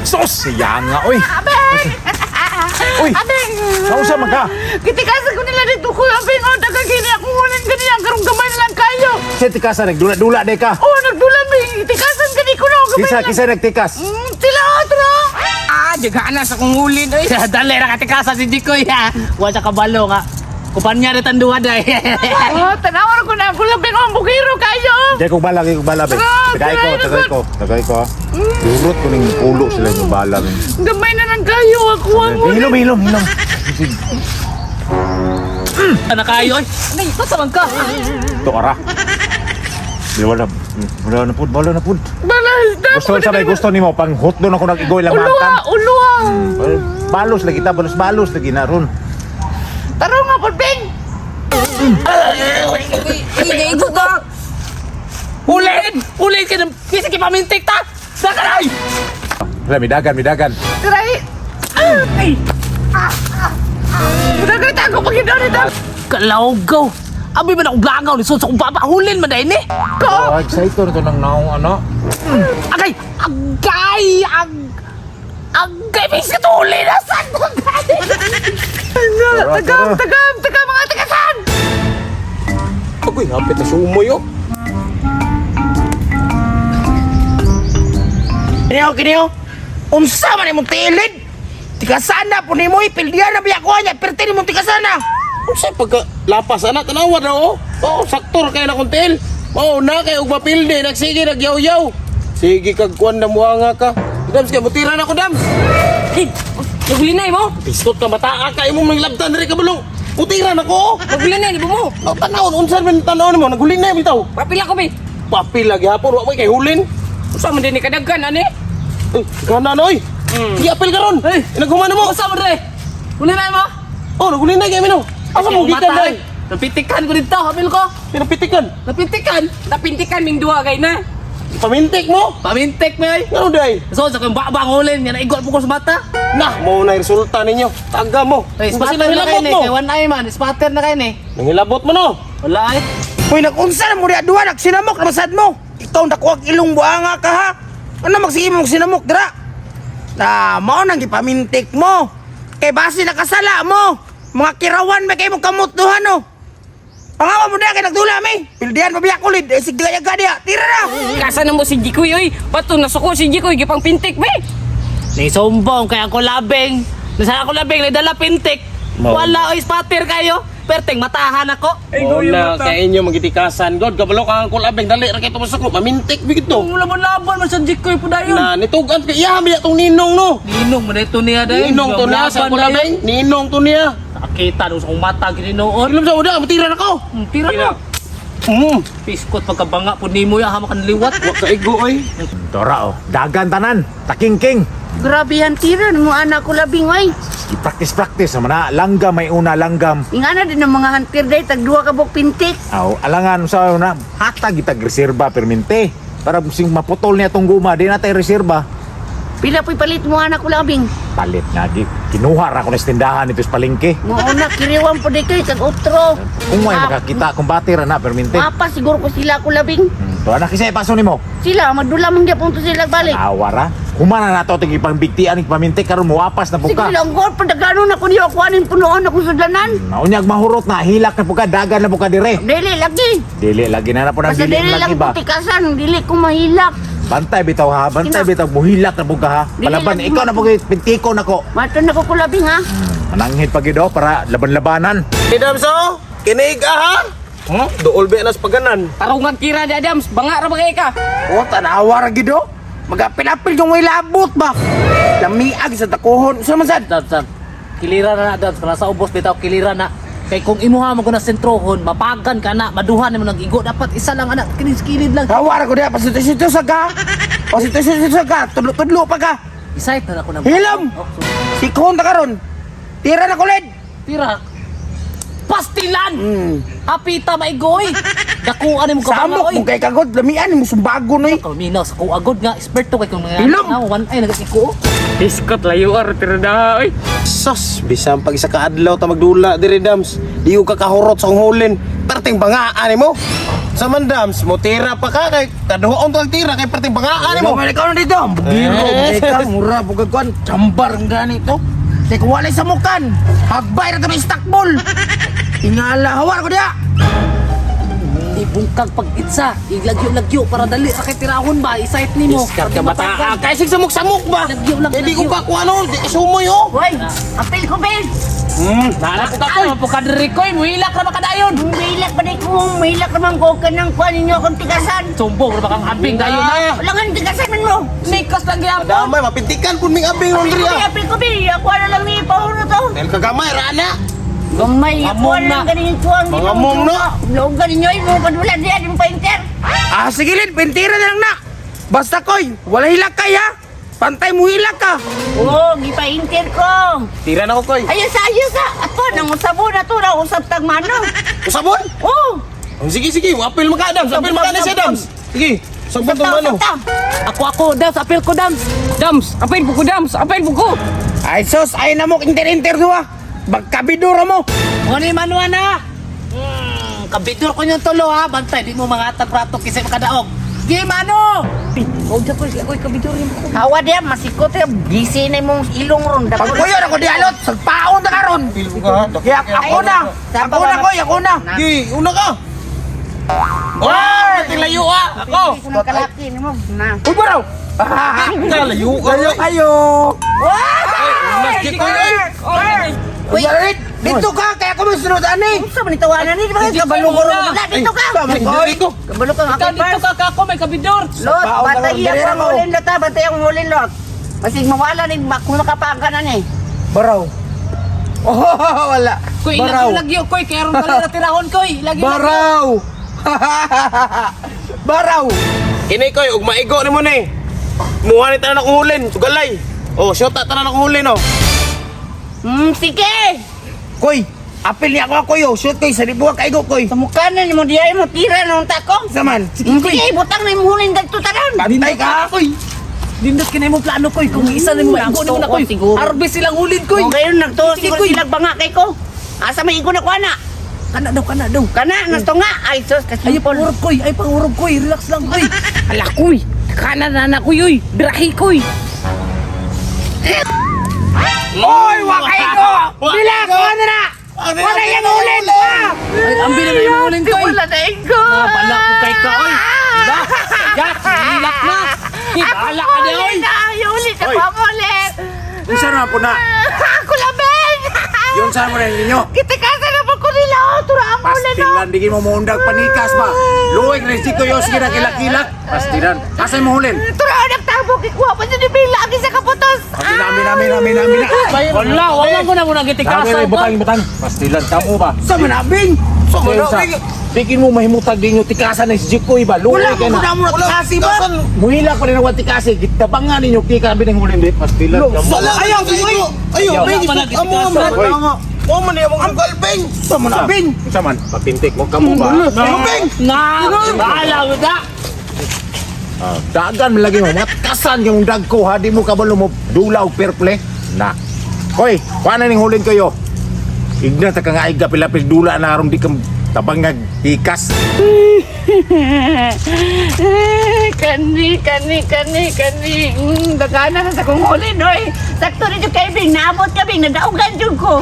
Sos! Yan nga, oy! Abeng! Uy! Abeng! Nausa man ka? Kitikasan ko nila dito, Kuya Abeng. O, tagagini ako ngunin ganyan. Karong gamay na lang kayo. Siya tikasan, nagdula-dula de ka. Oh, nagdulan ba yung itikasan ka di ko na. Gamay na lang. Kisa nagtikas. Sila otro. Jagaan na sa kong hulin. Ay, dali na katikasa si Jikoy ha. Wala sa kabalo nga. Kupanya rin tanduwa day. Oh, tanawar ko na. Kuya Abeng, ang bukiro kayo. Diyan kong bala, be. Tagay ko. Durot ko ning ulo sila yung bala. Gamay na lang kayo. Ako ang Hilom. Anak kayo ay. Ay, sasaman ka. Ito, ara. Wala na pud. Balay. Gusto ni mo, pang hot doon ako nag-igoy lang matang. Uluwa. Balos lagi ta, balos lagi na ron. Taro nga po, Beng. Ay, ito ka. Ulin ka na. Kisa kipamintik ta. Sakaray. Wala, midagan. Tiray. Ay. Nagkita ako pag ito. Kalawgaw. Abi man akong gagaw ni Sos akong papahulin man dahil ni. Oh, excited ito ng naong ano. Agay! Agay! May katuli na! Saan mo agay? Tagam, mga tagasan! Agoy, hapit na sumoy oh. Kiniyo! Unsa man imong tilid? Tikasana po ni mo ipildihan na biya ko niya, pero tini mong tikasana. Unsa pagka lapas anak tanawa na oh. Oh, saktor kay na kontil. Oh, na kay og mapildi nagsige nagyaw-yaw. Sige kag kuan na muanga ka. Dams kay mutiran ako dams. Hey, naglinay mo? Biskot ka mata ka imong naglabtan diri ka bulong. Mutiran ako. Naglinay di mo? Oh, tanaw unsa man tanaw mo? Naglinay bitaw. Papila ko bi. Papila gyapon wa may kay hulin. Unsa man din ni kadaghan ani? Kana noy. Di-apil ka ron. Naghuman mo. Unsa man re? Hulinay mo? Oh, naghulinay kay mino. Asa mo gikan dai? Napintikan ko dito, apil ko. Pinapintikan? Napintikan ming duha kay na. Pamintik mo? Pamintik mo ay. Ano day? So sa kung babang hulin, yan igol po ko sa mata. Nah, mo na resulta ninyo. Taga mo. Basta nangilabot mo. Kay one eye man, spatter na kay ni. Nangilabot mo no? Wala ay. Hoy, nag-unsa na mo di aduha, nagsinamok na masad mo. Ikaw nakuha ilong buanga ka ha. Ano magsige mong sinamok dira? Na, mao nang gipamintik mo. Kay base nakasala mo. Mga kirawan ba kayo mong kamot duha no? Pangawa mo na kay nagdula mi. Pildihan mabiyak kulid, isig di kaya gadya. Tira na. Kasa na mo si Jikoy, oy. Bato nasuko si Jikoy, gipang pintik, be. Ni sombong kay ako labing. Nasa ako labing nagdala pintik. Wala oy spatter kayo. Perteng matahan ako. Wala kay inyo magitikasan god kabalo ka ang kulabeng dali ra kay tumusok mamintik bigito. Laban-laban man sa Jikoy po dayon. Na nitugan kay iya biya tong ninong no. Ninong man ito niya dayon. Ninong to niya sa kulabeng, ninong to niya. Nakita nung sa kong mata gininoon. Ilom sa uda matiran ako. Tira na. Piskot pagkabanga po ni mo ya hama kan liwat. Wa ka igo oy. Dora, oh. Dagan tanan. Takingking. Grabe yan, tiran mo anak ko labing, ay. I-practice naman na. Langgam, may una langgam. Ingana din ng mga hunter day, tagduha ka bok pintik. Aw, alangan sa na. Hatag itag reserba permente. Para sing maputol niya tong guma, di natin reserba. Pila po'y palit mo anak ko labing. Palit nga, kinuha ra ko na sa tindahan ito sa palengke. Mauna, kiriwan po di kayo, kag otro. Kung may makakita, kung batira na permente. Mapa, siguro ko sila ko labing. To anak kasi paso nimo. Sila, madula man gyapon to sila balik. Awara. Humana na to tig ipangbigtian ig pamintik karon moapas na Sige buka. lang, God, padagano na ko niyo ako anin punuan ako sa danan. Naunyag mahurot na hilak na buka dagan na buka dire. Dili lagi. Dili lagi na po nang Basta dili dili lang lagi ba. putikasan, dili ko mahilak. Bantay bitaw ha, bantay bitaw muhilak na buka ha. Dili Palaban lang ikaw na buka pintiko nako. Matan ako ko labing ha. Mananghit pa gido para laban-labanan. Idamso, kinig ha. Dool be nas paganan. Tarungan kira di Adams, banga ra bagay ka. O, tanawa ra gido. Magapil-apil yung way labot ba? Lamiag sa takuhon. Sa masad? Dad. Kilira na dad, para sa ubos bitaw kilira na. Kay kung imuha mo ko na sentrohon, mapagan ka na, maduhan mo nag-igo, dapat isa lang anak, kinis-kilid lang. Hawara ko diya, pasito-sito sa ka. Pasito-sito sa ka. Tudlo-tudlo pa ka. Isayt na ako na. Hilom! Sikon ta karon. Tira na kulid. Tira. Pastilan! Hapita maigoy! Dakuan mo ka Samok mo kay kagod. Lamian mo sumbago no eh. Kaminaw sa kuagod nga, esperto kay kung mga Hilom! one ay nagkiko. Biskot layo ar tirada oy. Sos, bisang pag isa ka adlaw ta magdula diri dams. Di ka kahurot sa hulin. Perting bangaan mo. Sa mandams, mo tira pa ka kay kaduhaon to ang tira kay perting bangaan Ikaw mo. man ikaw na dito. Biro, ikaw, mura, bugagkuan, chambar ang ganito. Kaya kung walay sa mukan, hagbay na ito ng stakbol. Ingala, hawar ko diya. Ibungkag pag-itsa, iglagyo-lagyo para dali sa kitirahon ba, isayt nimo. Iskar ka bata. Kay sig samok-samok ba? Lagyo lang, Eh di ko lagyo. pa kung ano, di sumoy oh. Hoy, apil ko, Ben. Nala ko kakoy, mapukadiri koy, muhilak na makadayon. Mahilak ba di ko? Mahilak naman ko ka ng kuha ninyo akong tigasan. Sumbong na bakang hambing dayon na. Wala nga ng tigasan man mo. Nikas lang gyapon. Damay mapintikan pud ming abing Apil Andrea. ko, apil ko, Ben. Ako na lang ni Paulo to. Dahil kagamay rana. Gamay, ako Among na lang na. ganin kuha. Mga among na. Logan ninyo, mo padulan diyan, yung painter. Ah, sige Lid, pentira na lang na. Basta koy, wala hilak kay ha. Pantay mo hilak ka. Oo, gipainter ko. Tira na ko koy. Ayos, ayos ah. Ako, nang usabo na to, na usap tagmano. Usabon. Oo. Oh, sige sige, apil maka Adams, apil maka na si Adams. Sige, sabon to mano. Ako, Dams, apel ko, Dams. Dams, apel po ko, Dams, apel po ko. Ay sos, ay na mo inter-inter duwa. Bagkabidura mo. Muni manuan na. Kabidur ko yung tulo ha, bantay, di mo mga prato kasi makadaog. Di mano! Huwag na ko, ako'y kabidur yung ko. Hawa diya, masikot ya. Busy na mong ilong ron. Pagkuyo na ko di alot, sagpaon na karon. Apil ko ka. Kaya ako na. Ako na koy, ako na. Sige, una ka. Oh, tilayo ah. Ako. Kung kalaki ni mo. Na. Uy, bro. Tilayo ka. Kayo kayo. Masjid ko eh. Uy, Yarit, dito ka, kaya ako masunod ani. Sa man tawanan ni, di ba? Kabalo ko ron. Dito ka. Ay, ko. Kabalo ka Ikaw ako dito ka ako, may kabidor. Lot, Baon ka batay ron, ako dire ang mo. hulin lot ha. Batay ang hulin lot. Masig mawala ni makuna ka pa ka na ni. Baraw. Oh, wala. Koy, Baraw. lagyo, koy, kaya ron pala natirahon, koy. Lagi Baraw. Baraw. Kini koy, ug maigo ni mo ni. Muha ni tanan akong hulin, sugalay. Oh, shot tanan akong hulin oh. Sige. Koy, apil niya ako yo. Shoot koy, sa libuha kaigo koy. Sa mukha na ni mo diya mo tira nung tako. Saman. Sige, butang na yung hulin dagto tanan. Bantay ka. koy. Dindot kinay mo plano, koy. Kung isa na mo, igo na mo na, koy. Siguro. Harvest silang ulin, koy. Kung gayon nagtuo Sige, siguro koy. silang banga kay ko. Asa may igo na ko ana. Kana daw. Kana nasto nga. Ay sus Ay, kasi pangurog, koy. Ay, pangurog, koy. Relax lang, koy. Ala, koy. Kana na koy, uy. Birahi, koy. Oy, wakay ko. Bila ko na. Wala yan ulit. Ay, ambi na may ulin, koy. wala na igo. Bala ko kay ka, oy. Da, yak, hilak na. Bala ka na, oy. Ulit ako ang ulit. Isa na po na. Ako labing. Yung saan mo rin ninyo? Kita kasi na po ko nila. Tura ang ulit. Pastilan, di mo mundag panikas ba? Luwag na si Kuyo, sige na kilak-kilak. Pastilan. Asay mo hulin? Tura ang nagtabo. Kikuha pa siya ni Bila. Agi sa kaputos. Namin. Wala ko na muna gitikasan, koy. Butang. Pastilan, tamo ba? Sa manabing. Sa manabing. Bikin mo mahimutag din yung tikasan ng si Jikoy ba? Wala Luwag ko ka na. na mo kasi ba? Muhila pa rin ang watikasi. Gitabangan ninyo, tika bin ng hulin dit. Pastilan. Ayaw, ayaw. Ayaw, Wala bing. pa na Amo gitikasan. mo. Oh, man yung mga galbing. Sa manabing. Isa man, papintik mo kamo ba? Bahala mo da. Dagan lagi mo, matkasan yung dag ko ha, di mo kabalo mo dulaw perple. Na. Hoy, paano ning hulin kayo? Igna ta ka nga iga pilapil dula na aron di ka tabangag tikas. Kani. Dagana na sa kong hulin, oy. Sakto rin yung kaibing. Naabot ka, Bing. Nadaugan yung ko.